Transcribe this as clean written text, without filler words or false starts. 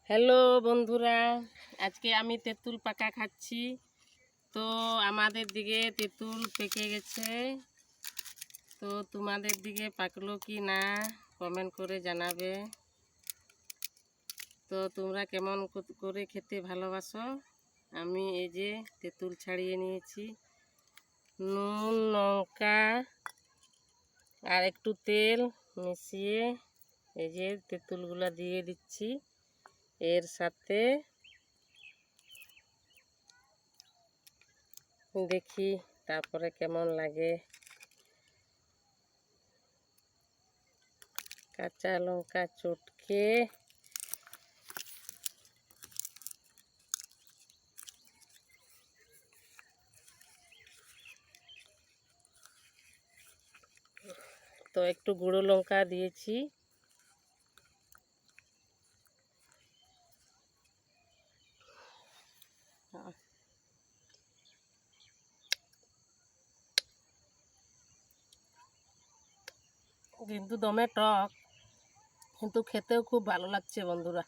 Hello বন্ধুরা, আজকে আমি তেঁতুল পাকা খাচ্ছি। তো আমাদের দিকে তেঁতুল পেকে গেছে, তো তোমাদের দিকে পাকলো কি না কমেন্ট করে জানাবে। তো তোমরা কেমন করে খেতে ভালোবাসো। আমি এই যে তেঁতুল ছাড়িয়ে নিয়েছি, নুন লঙ্কা আর একটু তেল মিশিয়ে এই যে তেঁতুলগুলা দিয়ে দিচ্ছি। এর সাথে দেখি তারপরে কেমন লাগে। কাঁচা লঙ্কা চটকে তো একটু গুঁড়ো লঙ্কা দিয়েছি। কিন্তু দমে টক, কিন্তু খেতেও খুব ভালো লাগছে বন্ধুরা।